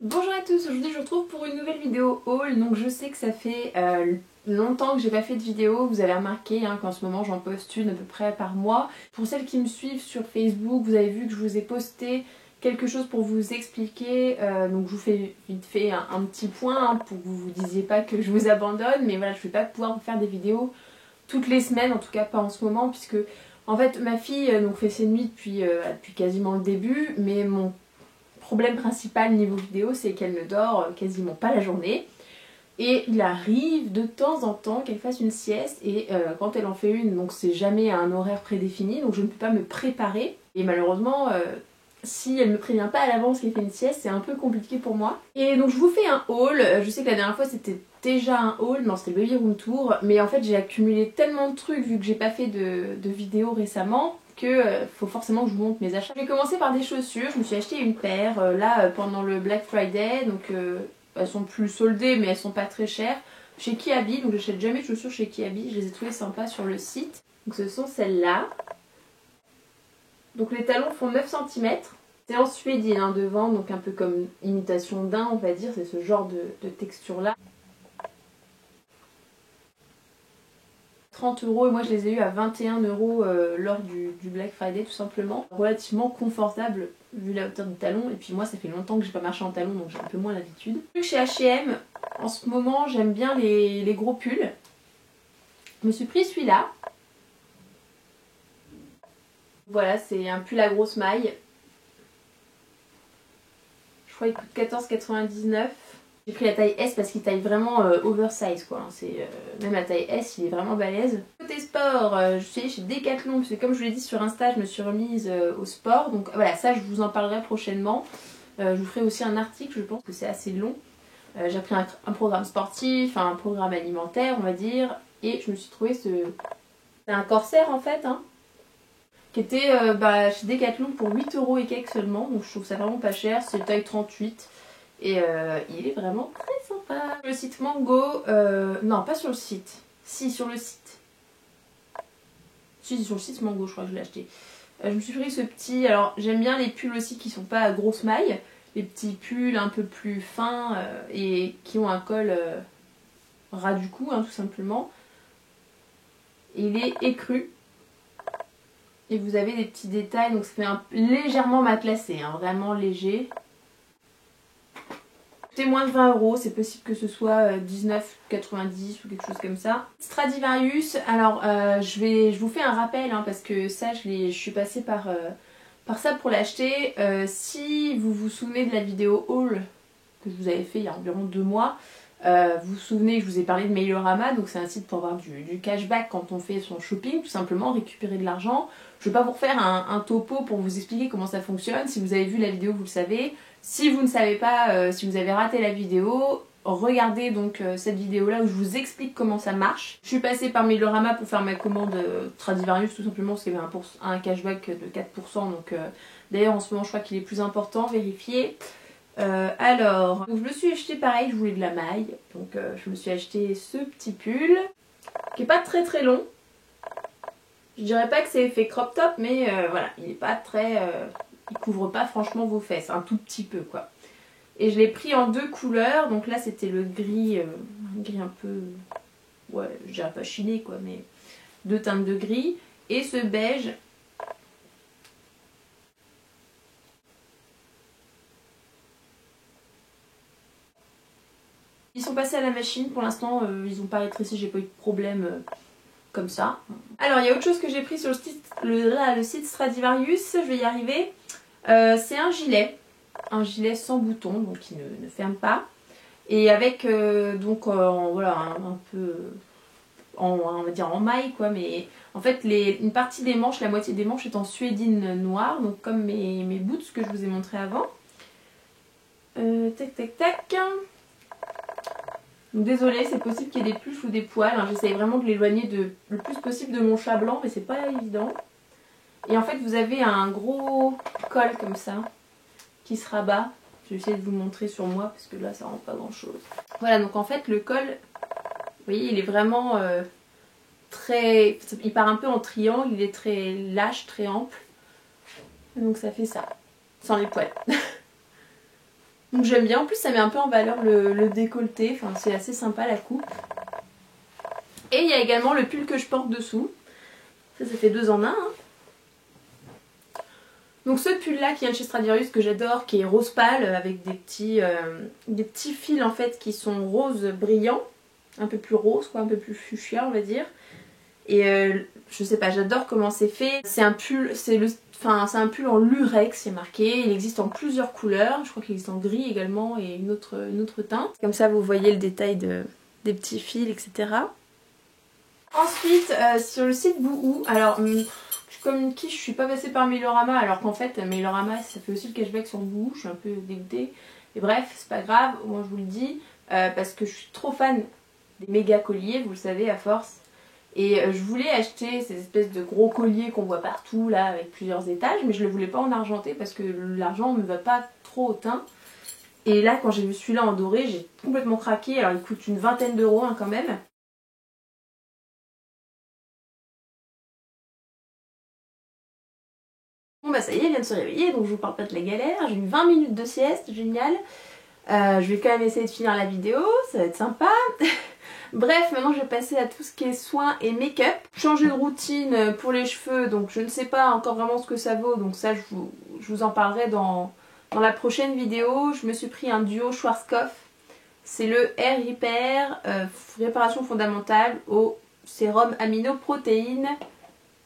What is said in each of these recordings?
Bonjour à tous, aujourd'hui je vous retrouve pour une nouvelle vidéo haul. Donc je sais que ça fait longtemps que j'ai pas fait de vidéo, vous avez remarqué qu'en ce moment j'en poste une à peu près par mois. Pour celles qui me suivent sur Facebook, vous avez vu que je vous ai posté quelque chose pour vous expliquer, donc je vous fais vite fait un petit point pour que vous vous disiez pas que je vous abandonne, mais voilà, je vais pas pouvoir vous faire des vidéos toutes les semaines, en tout cas pas en ce moment, puisque en fait ma fille donc fait ses nuits depuis quasiment le début, mais mon problème principal niveau vidéo, c'est qu'elle ne dort quasiment pas la journée. Et il arrive de temps en temps qu'elle fasse une sieste, et quand elle en fait une, donc c'est jamais à un horaire prédéfini, donc je ne peux pas me préparer. Et malheureusement, si elle me prévient pas à l'avance qu'elle fait une sieste, c'est un peu compliqué pour moi. Et donc je vous fais un haul. Je sais que la dernière fois c'était déjà un haul, non c'était le baby room tour, mais en fait j'ai accumulé tellement de trucs vu que j'ai pas fait de vidéo récemment que faut forcément que je vous montre mes achats. Je vais commencer par des chaussures. Je me suis acheté une paire pendant le Black Friday, donc elles sont plus soldées mais elles sont pas très chères. Chez Kiabi, donc j'achète jamais de chaussures chez Kiabi, je les ai trouvées sympas sur le site. Donc ce sont celles-là. Donc les talons font 9 cm. C'est en suédine devant, donc un peu comme imitation daim on va dire, c'est ce genre de texture là. 30 € et moi je les ai eu à 21 € lors du Black Friday tout simplement. Relativement confortable vu la hauteur du talon, et puis moi ça fait longtemps que j'ai pas marché en talon donc j'ai un peu moins l'habitude. Chez H&M, en ce moment j'aime bien les gros pulls. Je me suis pris celui-là. Voilà, c'est un pull à grosse maille. Je crois qu'il coûte 14,99 €. J'ai pris la taille S parce qu'il taille vraiment oversize quoi. Même la taille S, il est vraiment balèze. Côté sport, je suis allée chez Decathlon parce que comme je vous l'ai dit sur Insta, je me suis remise au sport. Donc voilà, ça je vous en parlerai prochainement. Je vous ferai aussi un article, je pense que c'est assez long. J'ai pris un programme sportif, un programme alimentaire on va dire. Et je me suis trouvé c'est un corsaire en fait qui était chez Decathlon pour 8 € et quelques seulement. Donc je trouve ça vraiment pas cher, c'est taille 38. Et il est vraiment très sympa. Le site Mango, non pas sur le site, si sur le site. Si sur le site Mango je crois que je l'ai acheté. Je me suis pris ce petit, alors j'aime bien les pulls aussi qui sont pas à grosse maille. Les petits pulls un peu plus fins et qui ont un col ras du cou tout simplement. Il est écru. Et vous avez des petits détails, donc ça fait légèrement matelassé, vraiment léger. C'était moins de 20 €, c'est possible que ce soit 19,90 ou quelque chose comme ça. Stradivarius, alors je vous fais un rappel parce que ça je suis passée par ça pour l'acheter. Si vous vous souvenez de la vidéo haul que je vous avais fait il y a environ 2 mois, vous vous souvenez que je vous ai parlé de Mailorama, donc c'est un site pour avoir du cashback quand on fait son shopping, tout simplement, récupérer de l'argent. Je ne vais pas vous refaire un topo pour vous expliquer comment ça fonctionne. Si vous avez vu la vidéo, vous le savez. Si vous ne savez pas, si vous avez raté la vidéo, regardez donc cette vidéo là où je vous explique comment ça marche. Je suis passée par Mailorama pour faire ma commande Stradivarius tout simplement parce qu'il y avait un cashback de 4%. Donc d'ailleurs en ce moment je crois qu'il est plus important, vérifiez. Donc je me suis acheté pareil, je voulais de la maille, donc je me suis acheté ce petit pull qui est pas très très long. Je dirais pas que c'est effet crop top, mais voilà, il est pas très, il couvre pas franchement vos fesses, un tout petit peu quoi. Et je l'ai pris en 2 couleurs, donc là c'était le gris, un peu, ouais, je dirais pas chiné quoi, mais 2 teintes de gris, et ce beige. Ils sont passés à la machine, pour l'instant ils n'ont pas rétréci, j'ai pas eu de problème comme ça. Alors il y a autre chose que j'ai pris sur le site Stradivarius, je vais y arriver. C'est un gilet sans bouton, donc qui ne ferme pas. Et avec voilà, un peu on va dire en maille quoi, mais en fait une partie des manches, la moitié des manches est en suédine noire, donc comme mes boots que je vous ai montré avant. Tac tac tac. Donc désolée, c'est possible qu'il y ait des pluches ou des poils. J'essaye vraiment de l'éloigner le plus possible de mon chat blanc, mais c'est pas évident. Et en fait, vous avez un gros col comme ça qui se rabat. Je vais essayer de vous le montrer sur moi parce que là, ça rend pas grand chose. Voilà, donc en fait, le col, vous voyez, il est vraiment très... Il part un peu en triangle, il est très lâche, très ample. Donc ça fait ça, sans les poils. Donc j'aime bien, en plus ça met un peu en valeur le décolleté, enfin c'est assez sympa la coupe. Et il y a également le pull que je porte dessous. Ça fait 2 en 1. Hein. Donc ce pull là qui vient de chez Stradivarius que j'adore, qui est rose pâle avec des petits fils en fait qui sont rose brillant. Un peu plus rose quoi, un peu plus fuchsia on va dire. Et je sais pas, j'adore comment c'est fait. C'est un pull, c'est un pull en lurex, c'est marqué. Il existe en plusieurs couleurs. Je crois qu'il existe en gris également et une autre teinte. Comme ça vous voyez le détail des petits fils, etc. Ensuite, sur le site Boohoo, alors comme une quiche, je suis pas passée par Mailorama alors qu'en fait Mailorama ça fait aussi le cashback sur Boohoo, je suis un peu dégoûtée. Et bref, c'est pas grave, moi je vous le dis, parce que je suis trop fan des méga colliers, vous le savez à force. Et je voulais acheter ces espèces de gros colliers qu'on voit partout là avec plusieurs étages, mais je le voulais pas en argenté parce que l'argent me va pas trop au teint. Et là quand j'ai vu celui-là en doré, j'ai complètement craqué, alors il coûte une vingtaine d'euros hein, quand même. Bon bah ça y est, elle vient de se réveiller, donc je vous parle pas de la galère, j'ai eu 20 minutes de sieste, génial. Je vais quand même essayer de finir la vidéo, ça va être sympa. Bref, maintenant je vais passer à tout ce qui est soins et make-up. Changer de routine pour les cheveux, donc je ne sais pas encore vraiment ce que ça vaut, donc ça je vous en parlerai dans la prochaine vidéo. Je me suis pris un duo Schwarzkopf, c'est le Hair Repair réparation fondamentale au sérum aminoprotéines.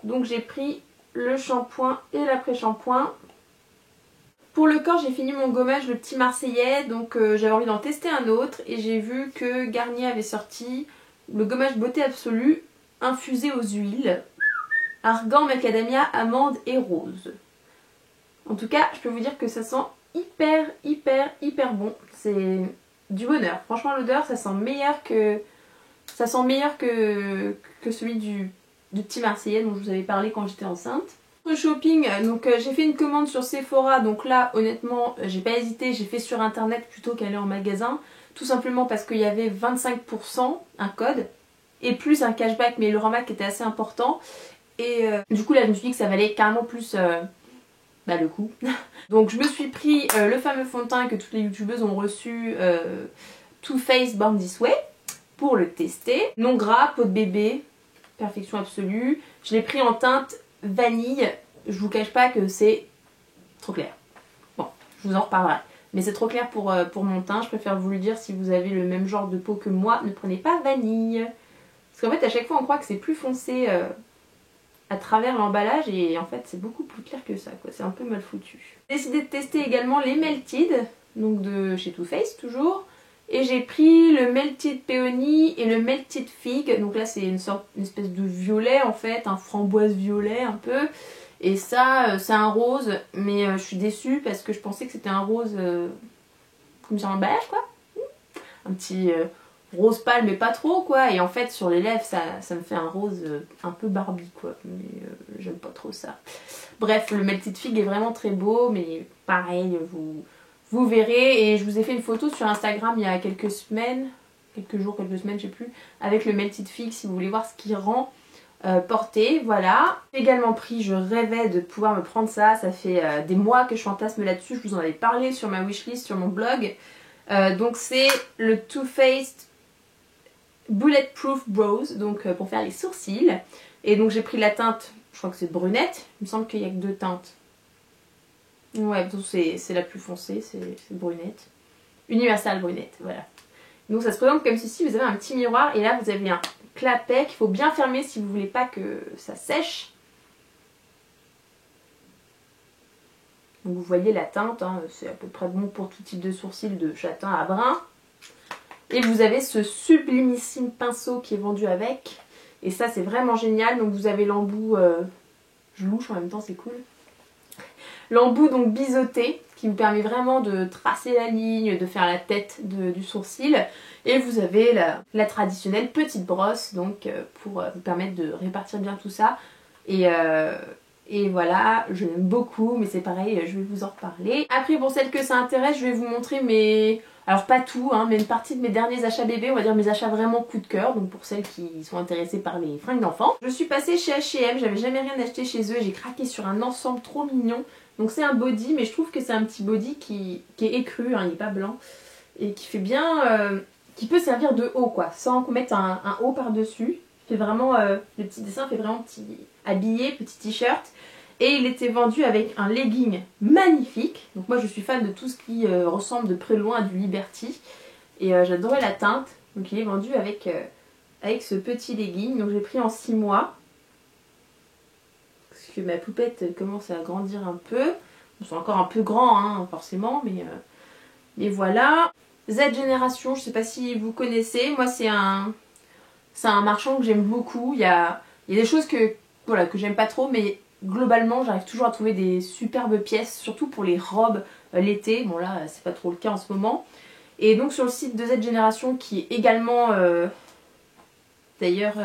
Donc j'ai pris le shampoing et l'après-shampoing. Pour le corps, j'ai fini mon gommage, le petit marseillais, donc j'avais envie d'en tester un autre et j'ai vu que Garnier avait sorti le gommage beauté absolue infusé aux huiles, argan, macadamia, amande et rose. En tout cas, je peux vous dire que ça sent hyper bon. C'est du bonheur. Franchement, l'odeur, ça sent meilleur que celui du petit marseillais dont je vous avais parlé quand j'étais enceinte. Shopping, donc j'ai fait une commande sur Sephora, donc là honnêtement j'ai pas hésité, j'ai fait sur internet plutôt qu'aller en magasin, tout simplement parce qu'il y avait 25%, un code, et plus un cashback mais le remarque était assez important, et du coup là je me suis dit que ça valait carrément plus le coup. Donc je me suis pris le fameux fond de teint que toutes les youtubeuses ont reçu, Too Faced Born This Way, pour le tester. Non gras, peau de bébé, perfection absolue, je l'ai pris en teinte vanille, je vous cache pas que c'est trop clair. Bon, je vous en reparlerai. Mais c'est trop clair pour mon teint, je préfère vous le dire, si vous avez le même genre de peau que moi, ne prenez pas vanille. Parce qu'en fait à chaque fois on croit que c'est plus foncé à travers l'emballage et en fait c'est beaucoup plus clair que ça, quoi. C'est un peu mal foutu. J'ai décidé de tester également les Melted, donc de chez Too Faced toujours. Et j'ai pris le Melted Peony et le Melted Fig. Donc là c'est une espèce de violet en fait, un framboise violet un peu. Et ça c'est un rose, mais je suis déçue parce que je pensais que c'était un rose comme sur l'emballage quoi. Un petit rose pâle mais pas trop quoi. Et en fait sur les lèvres ça me fait un rose un peu Barbie quoi. Mais j'aime pas trop ça. Bref, le Melted Fig est vraiment très beau, mais pareil vous verrez, et je vous ai fait une photo sur Instagram il y a quelques semaines, quelques jours, quelques semaines, je sais plus, avec le Melted Fig si vous voulez voir ce qui rend porté, voilà. J'ai également pris, je rêvais de pouvoir me prendre ça, ça fait des mois que je fantasme là-dessus, je vous en avais parlé sur ma wishlist, sur mon blog. Donc c'est le Too Faced Bulletproof Brows, donc pour faire les sourcils. Et donc j'ai pris la teinte, je crois que c'est brunette, il me semble qu'il n'y a que 2 teintes. Ouais, c'est la plus foncée, c'est brunette. Universal brunette, voilà. Donc ça se présente comme ceci, vous avez un petit miroir et là vous avez un clapet qu'il faut bien fermer si vous voulez pas que ça sèche. Donc vous voyez la teinte, hein, c'est à peu près bon pour tout type de sourcils de châtain à brun. Et vous avez ce sublimissime pinceau qui est vendu avec. Et ça c'est vraiment génial, donc vous avez l'embout, je louche en même temps, c'est cool. L'embout donc biseauté qui vous permet vraiment de tracer la ligne, de faire la tête du sourcil. Et vous avez la traditionnelle petite brosse donc pour vous permettre de répartir bien tout ça. Et voilà, je l'aime beaucoup, mais c'est pareil, je vais vous en reparler. Après pour celles que ça intéresse, je vais vous montrer mes... Alors pas tout, hein, mais une partie de mes derniers achats bébés, on va dire mes achats vraiment coup de cœur, donc pour celles qui sont intéressées par les fringues d'enfants. Je suis passée chez H&M, j'avais jamais rien acheté chez eux, j'ai craqué sur un ensemble trop mignon Donc c'est un body, mais je trouve que c'est un petit body qui est écru, hein, il n'est pas blanc. Et qui fait bien, qui peut servir de haut quoi, sans qu'on mette un haut par-dessus. Fait vraiment, le petit dessin fait vraiment petit habillé, petit t-shirt. Et il était vendu avec un legging magnifique. Donc moi je suis fan de tout ce qui ressemble de près loin à du Liberty. Et j'adorais la teinte. Donc il est vendu avec ce petit legging. Donc j'ai pris en 6 mois. Parce que ma poupette elle commence à grandir un peu. Bon, c'est encore un peu grand hein, forcément. Mais voilà. Z Génération, je sais pas si vous connaissez. Moi c'est un marchand que j'aime beaucoup. Il y a des choses que j'aime pas trop. Mais globalement j'arrive toujours à trouver des superbes pièces. Surtout pour les robes l'été. Bon là c'est pas trop le cas en ce moment. Et donc sur le site de Z Génération qui est également d'ailleurs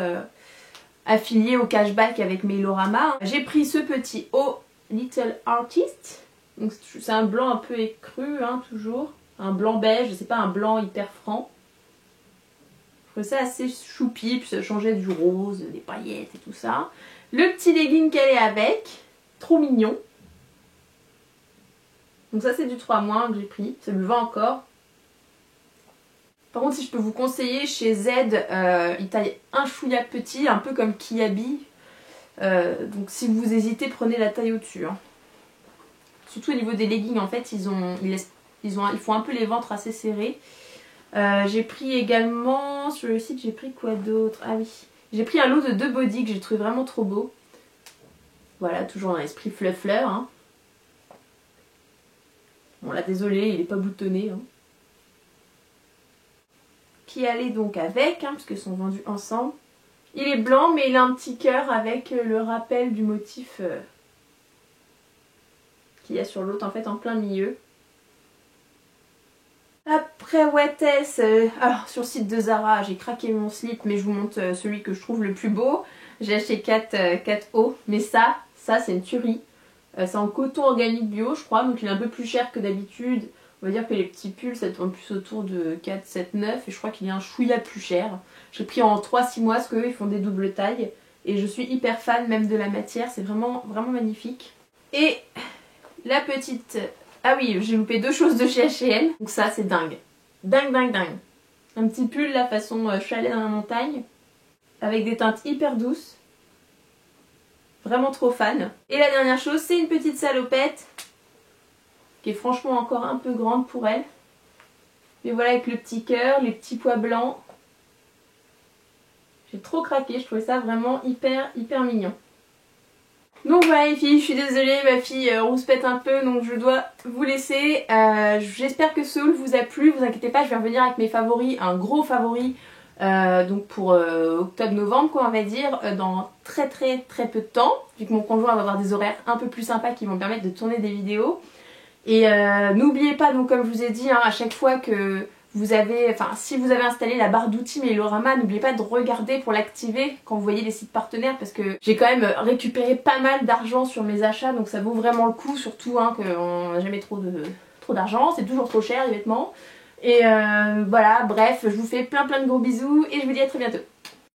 affilié au cashback avec Mailorama, j'ai pris ce petit Oh Little Artist. Donc c'est un blanc un peu écru hein, toujours. Un blanc beige, c'est pas un blanc hyper franc. Je trouve ça assez choupi, puis ça changeait du rose, des paillettes et tout ça. Le petit legging qu'elle est avec, trop mignon. Donc ça c'est du 3 mois que j'ai pris, ça me va encore. Par contre si je peux vous conseiller, chez Z, il taille un chouïa petit, un peu comme Kiabi. Donc si vous hésitez, prenez la taille au-dessus. Hein. Surtout au niveau des leggings, en fait, ils font un peu les ventres assez serrés. J'ai pris également, sur le site, j'ai pris quoi d'autre? Ah oui, j'ai pris un lot de 2 bodys que j'ai trouvé vraiment trop beau. Voilà, toujours dans l'esprit fleur. Hein. Bon là, désolé, il n'est pas boutonné. Hein. Qui allait donc avec, hein, parce qu'ils sont vendus ensemble. Il est blanc, mais il a un petit cœur avec le rappel du motif qu'il y a sur l'autre, en fait, en plein milieu. Après Wattess, alors sur le site de Zara, j'ai craqué mon slip, mais je vous montre celui que je trouve le plus beau. J'ai acheté 4O, mais ça c'est une tuerie. C'est en coton organique bio, je crois, donc il est un peu plus cher que d'habitude. On va dire que les petits pulls, ça tourne plus autour de 4, 7, 9, et je crois qu'il est un chouïa plus cher. J'ai pris en 3-6 mois, parce qu'eux, ils font des doubles tailles, et je suis hyper fan même de la matière, c'est vraiment, vraiment magnifique. Et la petite... Ah oui, j'ai loupé 2 choses de chez H&M, donc ça, c'est dingue. Dingue. Un petit pull, là, façon chalet dans la montagne, avec des teintes hyper douces. Vraiment trop fan. Et la dernière chose, c'est une petite salopette, qui est franchement encore un peu grande pour elle. Mais voilà, avec le petit cœur, les petits pois blancs. J'ai trop craqué, je trouvais ça vraiment hyper mignon. Donc voilà les filles, je suis désolée, ma fille rouspète un peu, donc je dois vous laisser. J'espère que ce haul vous a plu, vous inquiétez pas, je vais revenir avec mes favoris, un gros favori, donc pour octobre-novembre quoi on va dire, dans très peu de temps, vu que mon conjoint va avoir des horaires un peu plus sympas qui vont me permettre de tourner des vidéos. Et n'oubliez pas, donc comme je vous ai dit, hein, à chaque fois que vous avez, enfin si vous avez installé la barre d'outils Mailorama, n'oubliez pas de regarder pour l'activer quand vous voyez les sites partenaires, parce que j'ai quand même récupéré pas mal d'argent sur mes achats, donc ça vaut vraiment le coup, surtout hein, qu'on n'a jamais trop d'argent, c'est toujours trop cher les vêtements. Et voilà, bref, je vous fais plein de gros bisous et je vous dis à très bientôt.